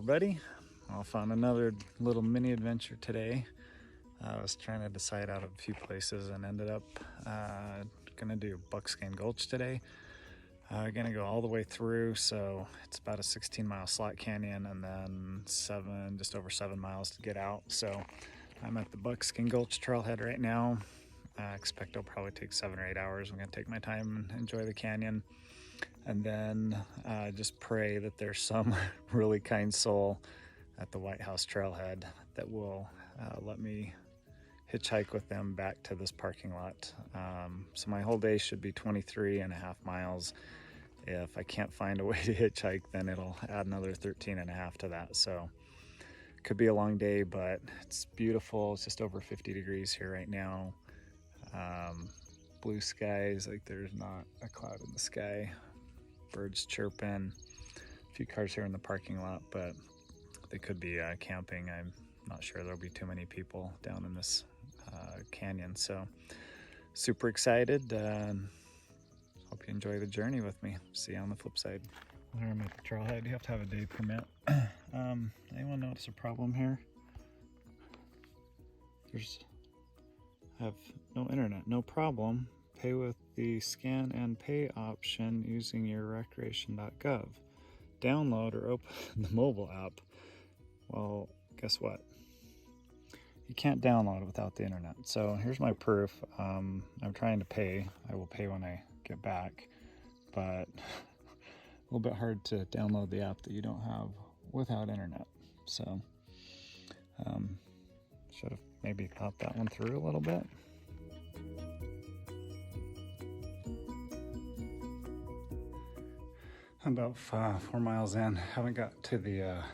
everybody. Off on another little mini adventure today. I was trying to decide out of a few places and ended up gonna do Buckskin Gulch today. Gonna go all the way through, so it's about a 16-mile slot canyon and then just over 7 miles to get out. So I'm at the Buckskin Gulch trailhead right now. I expect it'll probably take 7 or 8 hours. I'm gonna take my time and enjoy the canyon, and then just pray that there's some really kind soul at the White House trailhead that will let me hitchhike with them back to this parking lot. So my whole day should be 23.5 miles. If I can't find a way to hitchhike, then it'll add another 13.5 to that. So could be a long day, but it's beautiful. It's just over 50 degrees here right now. Blue skies, like there's not a cloud in the sky. Birds chirping. A few cars here in the parking lot, but they could be camping. I'm not sure there'll be too many people down in this canyon. So super excited. Hope you enjoy the journey with me. See you on the flip side. There I'm at the trailhead. You have to have a day permit. Anyone notice a problem here? I have no internet, no problem. Pay with the scan and pay option using your recreation.gov. Download or open the mobile app. Well, guess what? You can't download it without the internet. So here's my proof. I'm trying to pay. I will pay when I get back, but a little bit hard to download the app that you don't have without internet. So should have maybe thought that one through a little bit. I'm about 4 miles in. Haven't got to the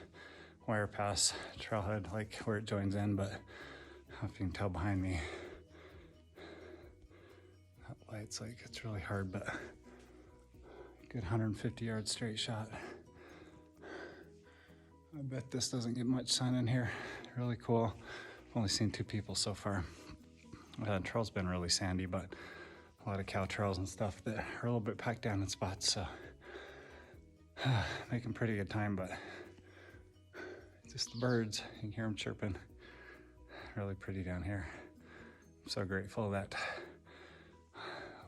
wire pass trailhead, like where it joins in, but I don't know if you can tell behind me. That light's like, it's really hard, but good 150 yard straight shot. I bet this doesn't get much sun in here. Really cool. I've only seen 2 people so far. The trail's been really sandy, but a lot of cow trails and stuff that are a little bit packed down in spots, so making pretty good time, but just the birds, you can hear them chirping. Really pretty down here. I'm so grateful that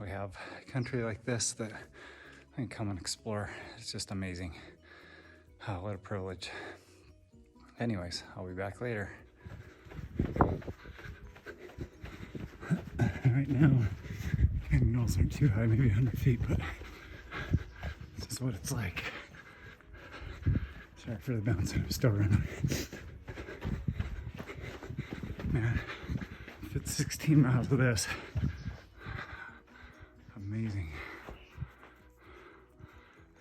we have a country like this that I can come and explore. It's just amazing. Oh, what a privilege. Anyways, I'll be back later. Right now, canyon walls aren't too high, maybe 100 feet, but this is what it's like. Sorry for the bounce, I'm still running. Man, if it's 16 miles of this, amazing.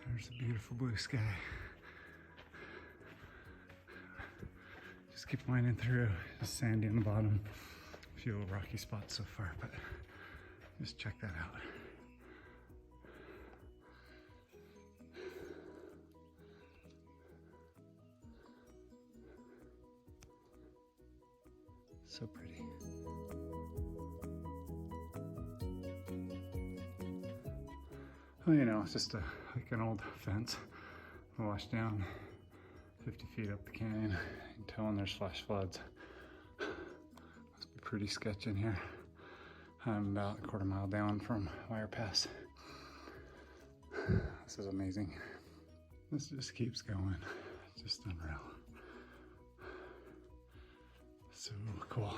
There's a beautiful blue sky. Just keep winding through, just sandy on the bottom. A few little rocky spots so far, but just check that out. So pretty. Well, you know, it's just like an old fence washed down 50 feet up the canyon. You can tell when there's flash floods. Must be pretty sketchy in here. I'm about a quarter mile down from Wire Pass. This is amazing. This just keeps going. It's just unreal. So cool.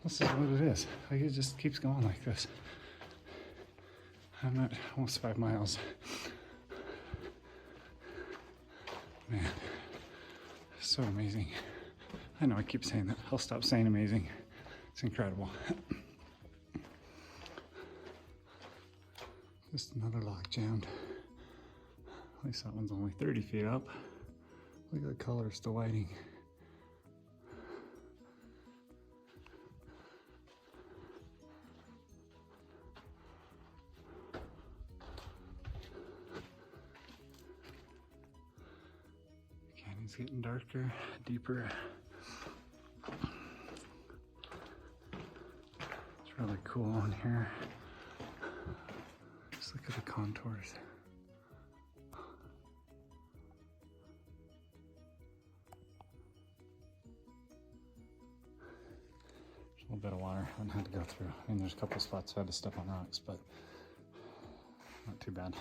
This is what it is. Like, it just keeps going like this. I'm at almost 5 miles. Man, so amazing. I know I keep saying that. I'll stop saying amazing. It's incredible. Just another lock jammed. At least that one's only 30 feet up. Look at the color, it's still lighting. The canyon's getting darker, deeper. cool on here. Just look at the contours. There's a little bit of water I had to go through. I mean, there's a couple spots I had to step on rocks, but not too bad.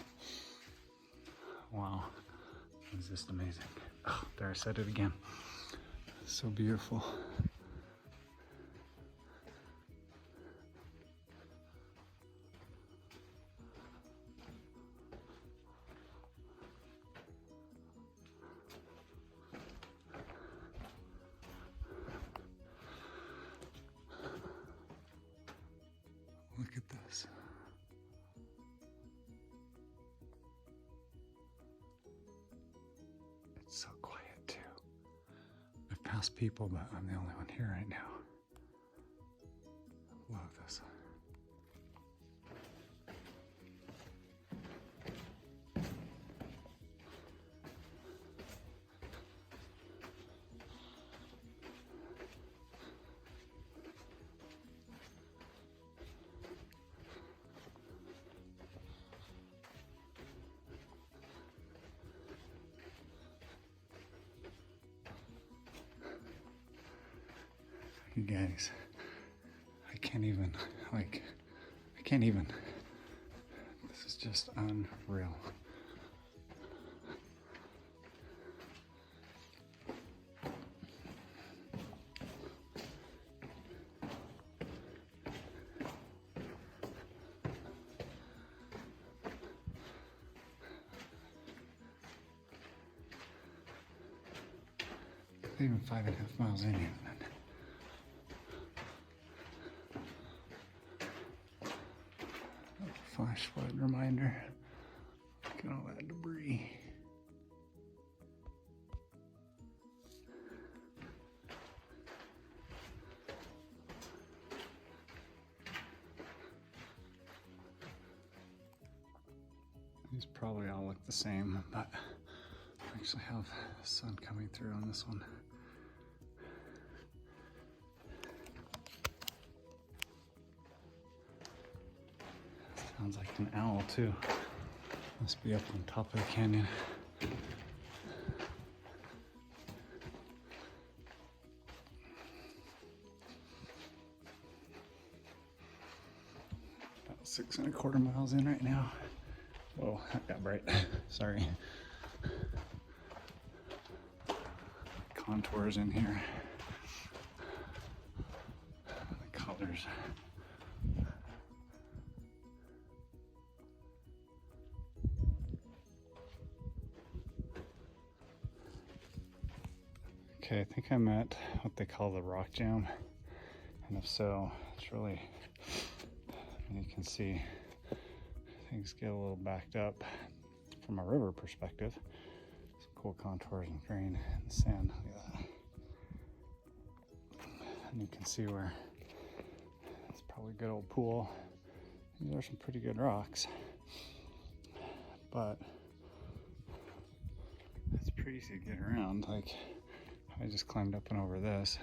Wow, it's just amazing. Oh, there I said it again. So beautiful. Look at this. It's so quiet too. I've passed people, but I'm the only one here right now. Love this. You guys, I can't even. This is just unreal. Even 5.5 miles in here. Flash flood reminder. Look at all that debris. These probably all look the same, but I actually have the sun coming through on this one. Sounds like an owl too. Must be up on top of the canyon. About 6.25 miles in right now. Whoa, that got bright. Sorry. Contours in here. The colors. Okay, I think I'm at what they call the rock jam, and if so, it's really, you can see things get a little backed up from a river perspective. Some cool contours and grain in the sand, look at that. And you can see where it's probably a good old pool. These are some pretty good rocks, but it's pretty easy to get around. Like, I just climbed up and over this.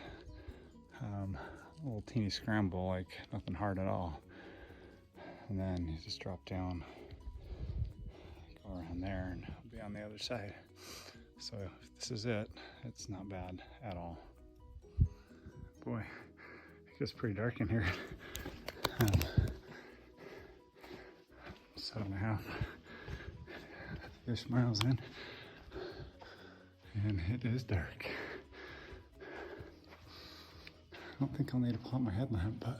A little teeny scramble, like nothing hard at all. And then you just drop down, go around there, and I'll be on the other side. So if this is it, it's not bad at all. Boy, it gets pretty dark in here. 7.5-ish miles in, and it is dark. I don't think I'll need to pull out my headlamp, but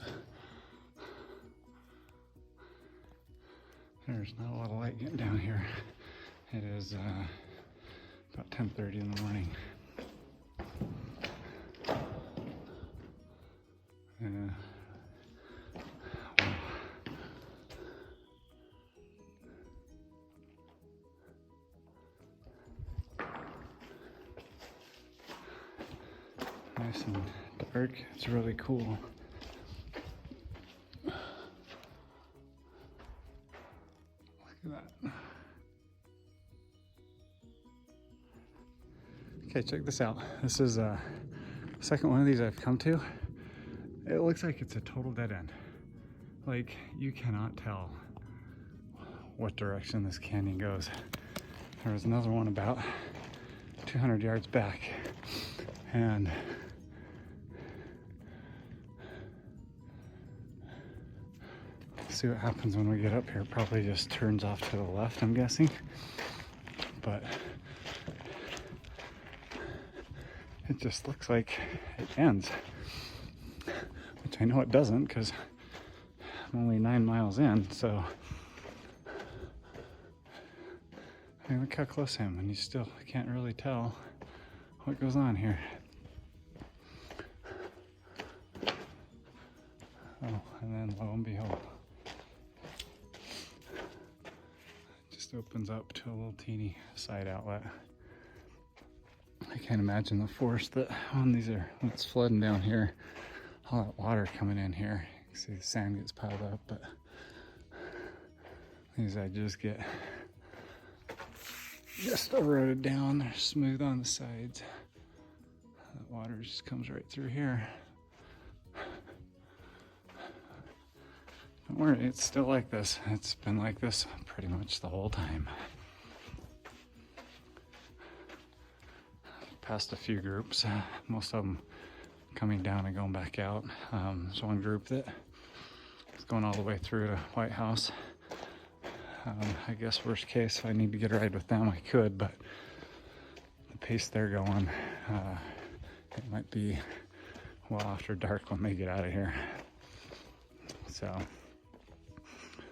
there's not a lot of light getting down here. It is about 10:30 in the morning. Nice and dark. It's really cool. Look at that. Okay, check this out. This is the second one of these I've come to. It looks like it's a total dead end. Like, you cannot tell what direction this canyon goes. There was another one about 200 yards back, and see what happens when we get up here. It probably just turns off to the left, I'm guessing, but it just looks like it ends, which I know it doesn't because I'm only 9 miles in. So I mean, look how close I am, and you still can't really tell what goes on here. Oh, and then lo and behold, it just opens up to a little teeny side outlet. I can't imagine the force that when when it's flooding down here, all that water coming in here. You can see the sand gets piled up, but these edges get just eroded down. They're smooth on the sides. That water just comes right through here. Don't worry, it's still like this. It's been like this pretty much the whole time. Passed a few groups, most of them coming down and going back out. There's one group that is going all the way through to White House. I guess worst case, if I need to get a ride with them, I could, but the pace they're going, it might be well after dark when they get out of here. So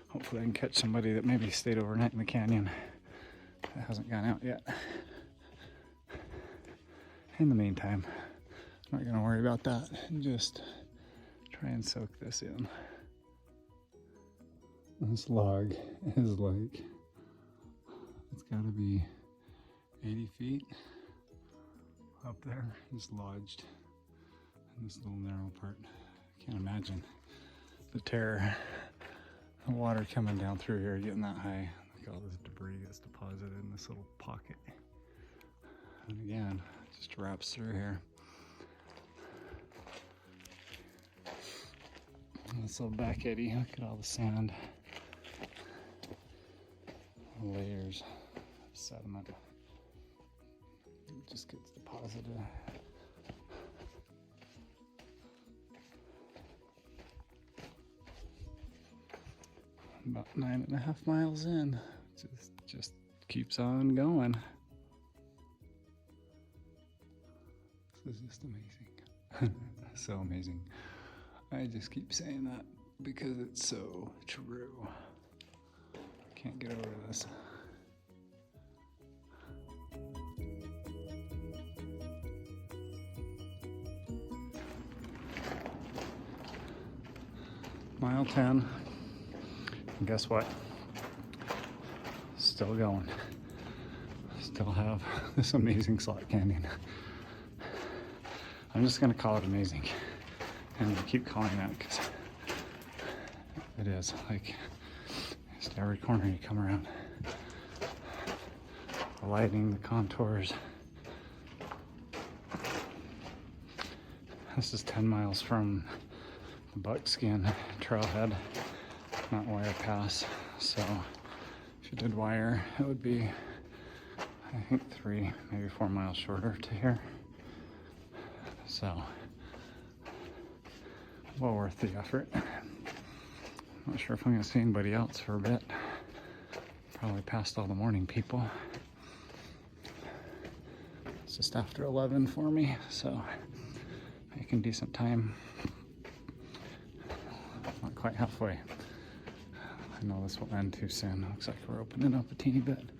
hopefully I can catch somebody that maybe stayed overnight in the canyon that hasn't gone out yet. In the meantime, I'm not going to worry about that and just try and soak this in. This log is like, it's got to be 80 feet up there, just lodged in this little narrow part. I can't imagine the terror, the water coming down through here, getting that high. Look, all this debris gets deposited in this little pocket. And again, it just wraps through here. This little back eddy, look at all the sand. Layers of sediment. It just gets deposited. About 9.5 miles in, just keeps on going. This is just amazing. So amazing. I just keep saying that because it's so true. Can't get over this. Mile 10. And guess what? Still going. Still have this amazing slot canyon. I'm just gonna call it amazing. And I keep calling that because it is. Like, just every corner you come around. The lighting, the contours. This is 10 miles from the Buckskin trailhead, not Wire Pass. So if you did Wire, it would be, I think, 3, maybe 4 miles shorter to here. So, well worth the effort. Not sure if I'm gonna see anybody else for a bit. Probably past all the morning people. It's just after 11 for me, so making decent time. Not quite halfway. I know this will end too soon. Looks like we're opening up a teeny bit.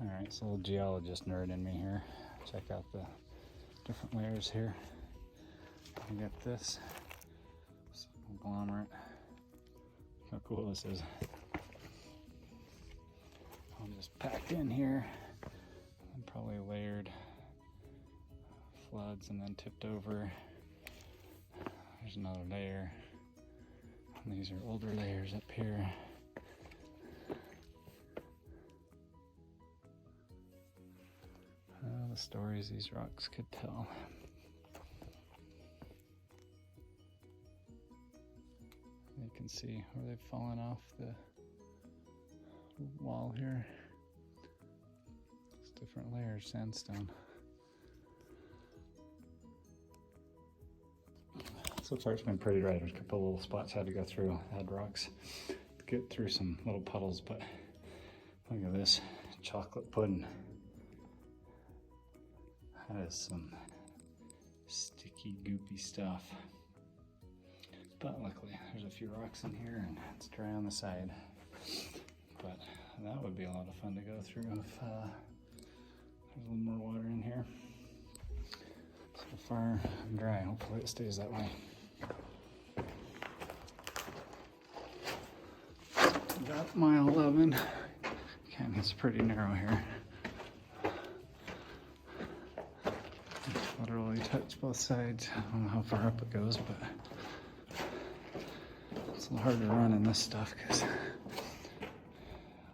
Alright, so a little geologist nerd in me here. Check out the different layers here. I got this conglomerate. How cool this is. All just packed in here and probably layered floods and then tipped over. There's another layer. And these are older layers up here. The stories these rocks could tell. can see where they've fallen off the wall here. It's different layers, sandstone. So far it's been pretty dry. There's a couple little spots I had to go through, had rocks to get through some little puddles, but look at this chocolate pudding. That is some sticky, goopy stuff. But luckily there's a few rocks in here and it's dry on the side. But that would be a lot of fun to go through if there's a little more water in here. So far I'm dry. Hopefully it stays that way. About mile 11. Canyon's pretty narrow here. Literally touch both sides. I don't know how far up it goes, but it's a little hard to run in this stuff because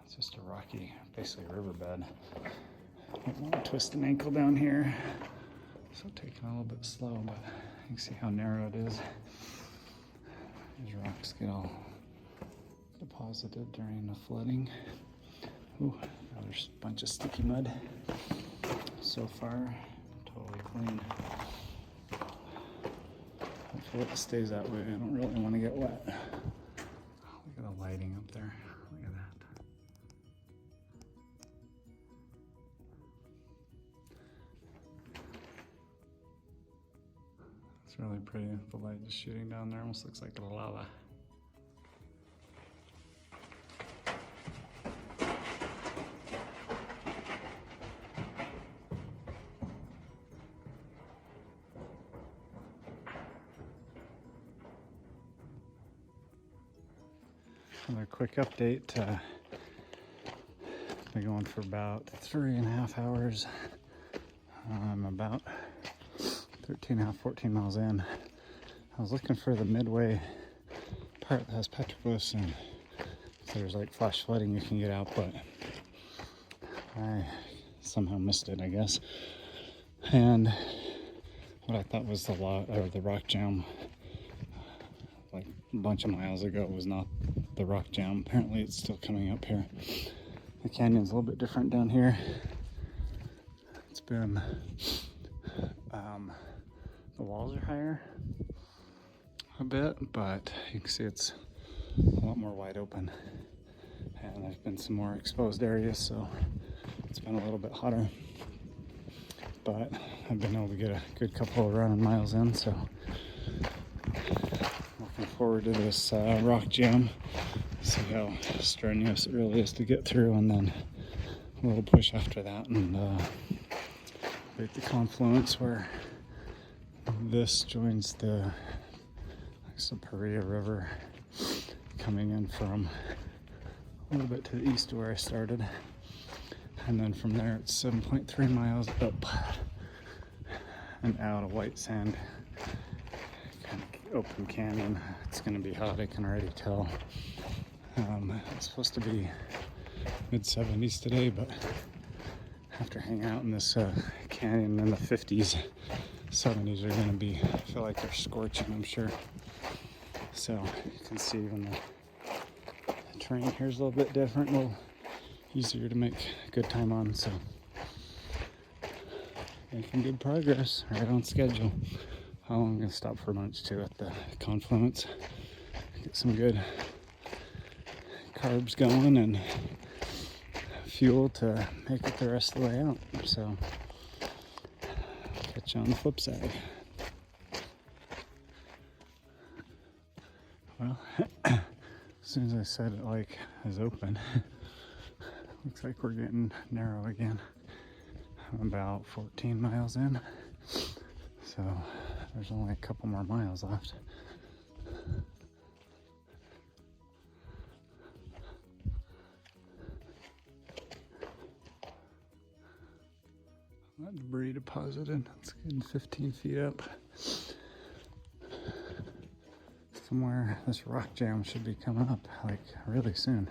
it's just a rocky, basically riverbed. Don't want to twist an ankle down here, so taking a little bit slow, but you can see how narrow it is. These rocks get all deposited during the flooding. Ooh, there's a bunch of sticky mud. So far, totally clean. Hopefully it stays that way. I don't really want to get wet. Look at the lighting up there. Look at that. It's really pretty. The light just shooting down there almost looks like a lava. Another quick update. Been going for about 3.5 hours. I'm about 13.5, 14 miles in. I was looking for the midway part that has petroglyphs, and if there's like flash flooding you can get out, but I somehow missed it, I guess. And what I thought was the rock jam like a bunch of miles ago was not the rock jam. Apparently it's still coming up here. The canyon's a little bit different down here. It's been the walls are higher a bit, but you can see it's a lot more wide open, and there's been some more exposed areas, so it's been a little bit hotter, but I've been able to get a good couple of running miles in, so looking forward to this rock jam. See how strenuous it really is to get through, and then a little push after that, and at the confluence where this joins the Paria River, coming in from a little bit to the east of where I started, and then from there it's 7.3 miles up and out of white sand, kind of open canyon. It's going to be hot, I can already tell. It's supposed to be mid-70s today, but after hanging out in this canyon in the 50s, 70s are going to be, I feel like they're scorching, I'm sure. So you can see even the terrain here is a little bit different, a little easier to make good time on, so making good progress, right on schedule. I'm going to stop for lunch too at the confluence, get some good carbs going and fuel to make it the rest of the way out. So catch you on the flip side. Well, as soon as I said it like is open, looks like we're getting narrow again. I'm about 14 miles in, so there's only a couple more miles left. That debris deposited, it's getting 15 feet up. Somewhere this rock jam should be coming up like really soon.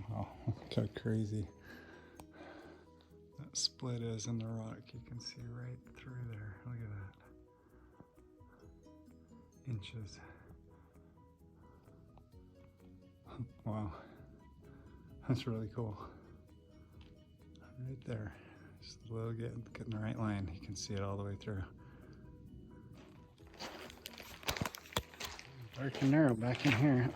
Wow, look how crazy that split is in the rock. You can see right through there. Look at that. Inches. Wow. That's really cool. Right there. Just a little getting the right line. You can see it all the way through. Dark and narrow back in here.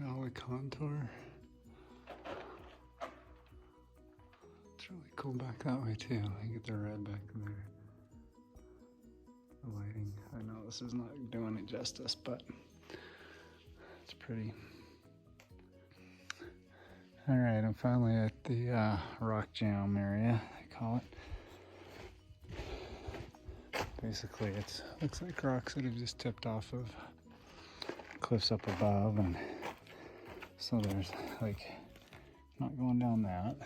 All the contour. It's really cool back that way too. I get the red back there. The lighting. I know this is not doing it justice, but it's pretty. All right, I'm finally at the rock jam area, they call it. Basically, it looks like rocks that have just tipped off of cliffs up above, and so there's like not going down that.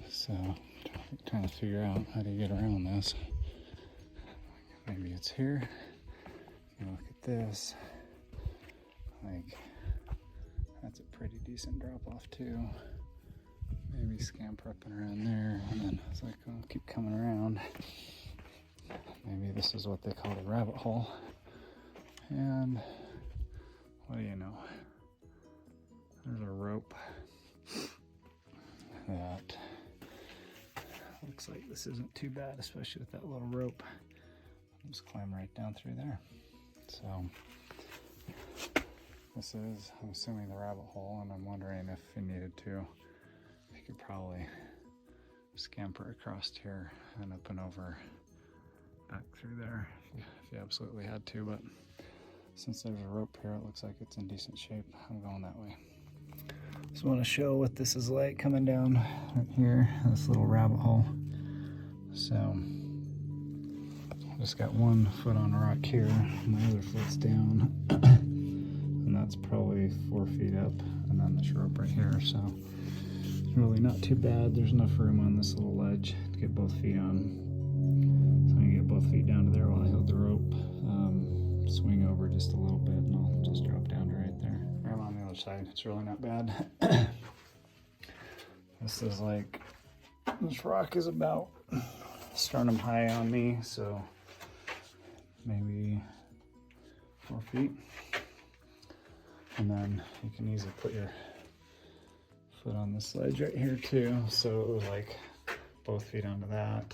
So trying to figure out how to get around this. Maybe it's here. You look at this. Like that's a pretty decent drop off too. Maybe scamper up and around there, and then it's like I'll keep coming around. Maybe this is what they call a rabbit hole. And what do you know? There's a rope that looks like this isn't too bad, especially with that little rope. I'll just climb right down through there. So this is, I'm assuming, the rabbit hole, and I'm wondering if you needed to, you could probably scamper across here and up and over back through there if you absolutely had to, but since there's a rope here, it looks like it's in decent shape. I'm going that way. Just want to show what this is like coming down right here, this little rabbit hole. So, just got one foot on rock here, my other foot's down, and that's probably 4 feet up, and then this rope right here, so it's really not too bad. There's enough room on this little ledge to get both feet on. So I can get both feet down to there while I hold the rope. Swing over just a little bit, and I'll just drop down to right there. I'm on the other side. It's really not bad. This is like, this rock is about sternum high on me, so maybe 4 feet. And then you can easily put your foot on this ledge right here too. So it was like both feet onto that.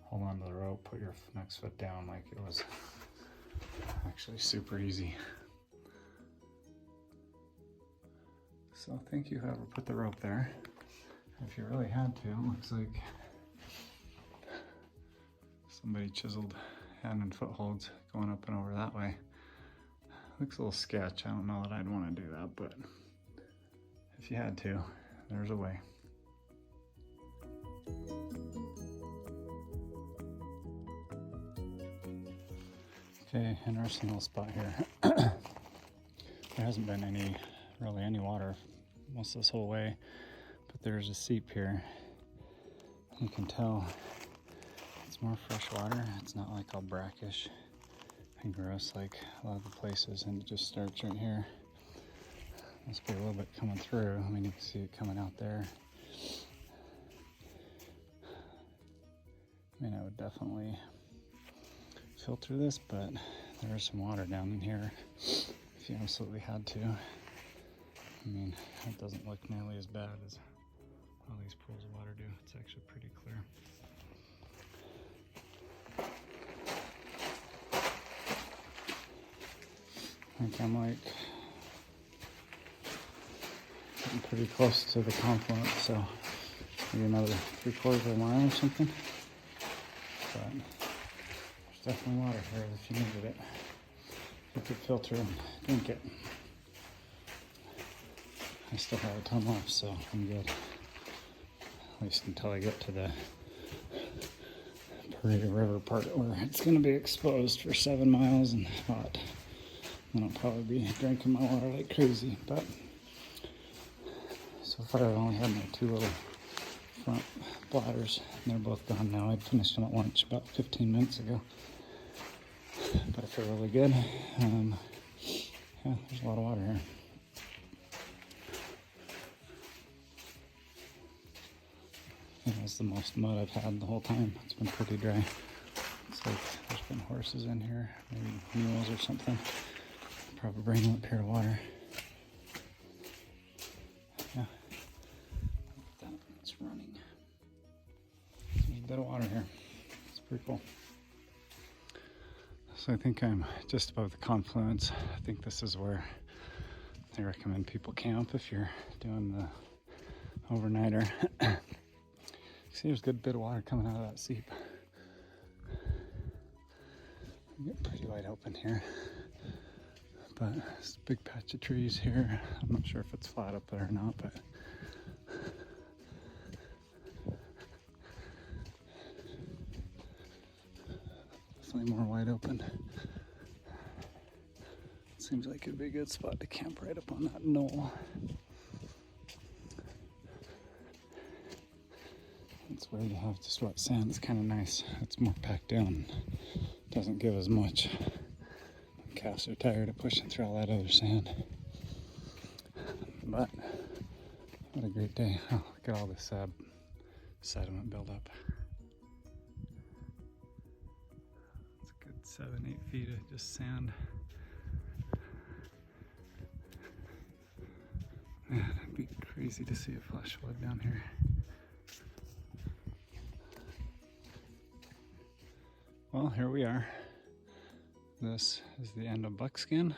Hold on to the rope, put your next foot down. Like it was actually super easy. So thank you whoever put the rope there. If you really had to, it looks like somebody chiseled hand and footholds going up and over that way. Looks a little sketch. I don't know that I'd want to do that, but if you had to, there's a way. Okay, interesting little spot here. There hasn't been really any water most of this whole way, but there's a seep here. You can tell it's more fresh water. It's not like all brackish and gross like a lot of the places, and it just starts right here. Must be a little bit coming through. I mean, you can see it coming out there. I mean, I would definitely filter this, but there is some water down in here if you absolutely had to. I mean, it doesn't look nearly as bad as all these pools of water do. It's actually pretty clear. I think I'm like getting pretty close to the confluence, so maybe another 3/4 of a mile or something. But there's definitely water here if you needed it. You could filter and drink it. I still have a ton left, so I'm good. At least until I get to the Paria River part where it's going to be exposed for 7 miles and hot. And I'll probably be drinking my water like crazy, but so far I've only had my 2 little front bladders, and they're both gone now. I finished them at lunch about 15 minutes ago, but I feel really good. Yeah, there's a lot of water here. That's the most mud I've had the whole time. It's been pretty dry. It's like there's been horses in here, maybe mules or something. Probably bring them up here to water. Yeah, it's running. There's a bit of water here. It's pretty cool. So I think I'm just above the confluence. I think this is where they recommend people camp if you're doing the overnighter. See, there's a good bit of water coming out of that seep. Get pretty wide open here. But there's a big patch of trees here. I'm not sure if it's flat up there or not, but definitely more wide open. Seems like it'd be a good spot to camp right up on that knoll. That's where you have just wet sand. It's kind of nice. It's more packed down. Doesn't give as much. Calves are tired of pushing through all that other sand. But what a great day. Oh, look at all this sediment buildup. It's a good 7-8 feet of just sand. Man, it'd be crazy to see a flash flood down here. Well, here we are. This is the end of Buckskin,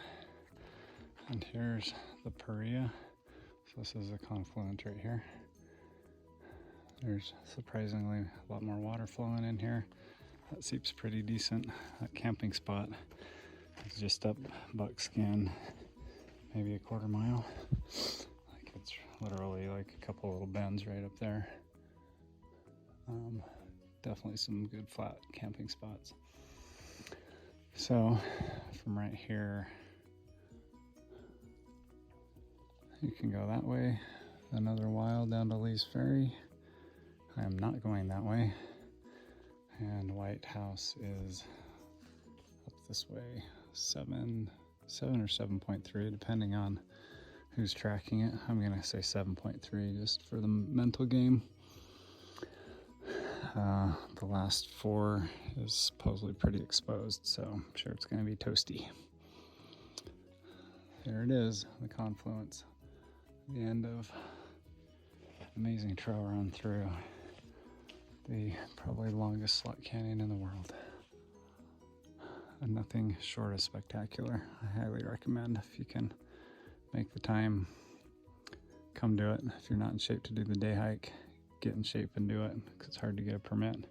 and here's the Paria. So this is a confluence right here. There's surprisingly a lot more water flowing in here. That seeps pretty decent. That camping spot is just up Buckskin, maybe a 1/4 mile. Like it's literally like a couple little bends right up there. Definitely some good flat camping spots. So from right here, you can go that way another while down to Lee's Ferry. I am not going that way. And White House is up this way, 7 or 7.3, depending on who's tracking it. I'm gonna say 7.3 just for the mental game. The last 4 is supposedly pretty exposed, so I'm sure it's going to be toasty. There it is, the confluence. The end of an amazing trail run through the probably longest slot canyon in the world. And nothing short of spectacular. I highly recommend, if you can make the time, come do it. If you're not in shape to do the day hike, get in shape and do it, because it's hard to get a permit,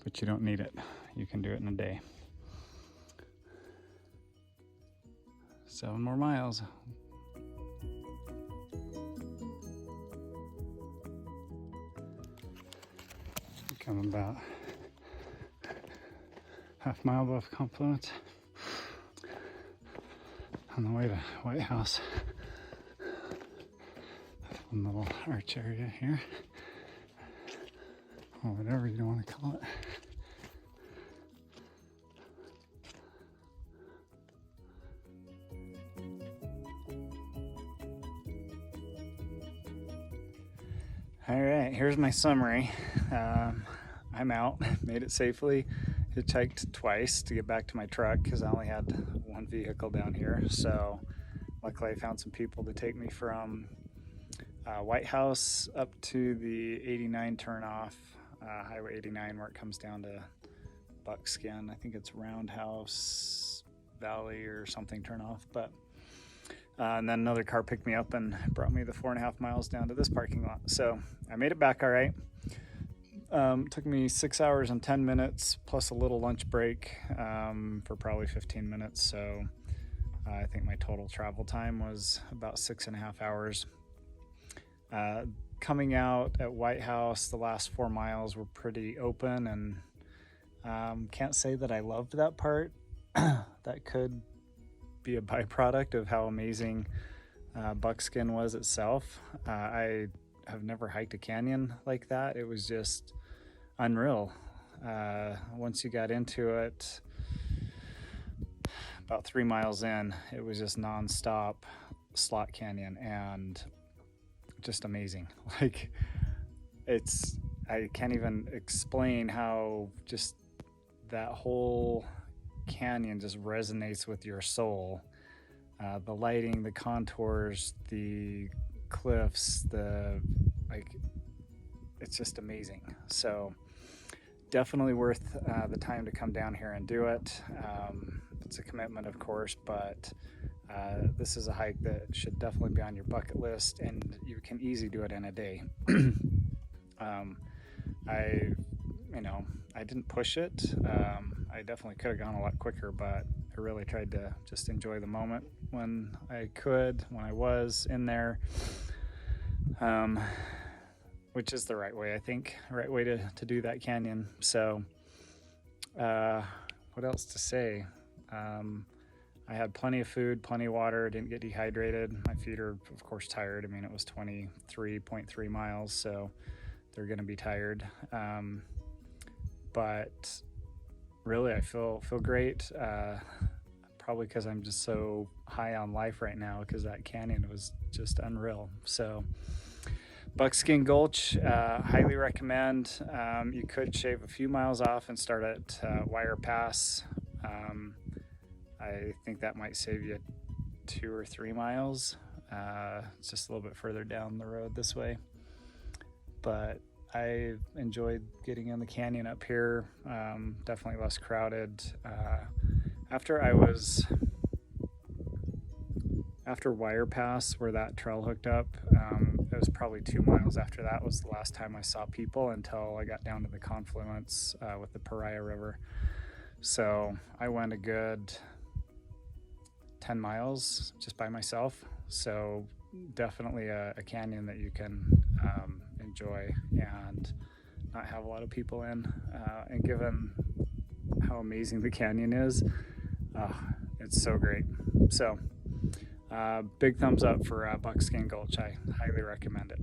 but you don't need it. You can do it in a day. 7 more miles. Come about half mile above confluence on the way to White House. One little arch area here, or whatever you want to call it. All right, here's my summary. I'm out, made it safely. Hitchhiked twice to get back to my truck because I only had one vehicle down here. So luckily I found some people to take me from White House up to the 89 turnoff, Highway 89, where it comes down to Buckskin. I think it's Roundhouse Valley or something turnoff, but And then another car picked me up and brought me the 4.5 miles down to this parking lot. So I made it back all right. Took me 6 hours and 10 minutes plus a little lunch break for probably 15 minutes. So I think my total travel time was about 6.5 hours. Coming out at White House, the last 4 miles were pretty open, and can't say that I loved that part. That could be a byproduct of how amazing Buckskin was itself. I have never hiked a canyon like that. It was just unreal. Once you got into it, about 3 miles in, it was just nonstop slot canyon and just amazing. Like, I can't even explain how just that whole canyon just resonates with your soul. The lighting, the contours, the cliffs, it's just amazing. So definitely worth the time to come down here and do it. It's a commitment, of course, but this is a hike that should definitely be on your bucket list, and you can easily do it in a day. I didn't push it. I definitely could have gone a lot quicker, but I really tried to just enjoy the moment when I could, when I was in there, which is the right way, I think, right way to do that canyon. So what else to say? I had plenty of food, plenty of water, didn't get dehydrated. My feet are, of course, tired. I mean, it was 23.3 miles, so they're going to be tired. But really, I feel great. Probably because I'm just so high on life right now, because that canyon was just unreal. So Buckskin Gulch, highly recommend. You could shave a few miles off and start at Wire Pass. I think that might save you 2 or 3 miles. It's just a little bit further down the road this way. But I enjoyed getting in the canyon up here. Definitely less crowded. After Wire Pass, where that trail hooked up, it was probably 2 miles after that was the last time I saw people, until I got down to the confluence with the Paria River. So I went a good 10 miles just by myself. So definitely a canyon that you can enjoy and not have a lot of people in. And given how amazing the canyon is, it's so great. So big thumbs up for Buckskin Gulch. I highly recommend it.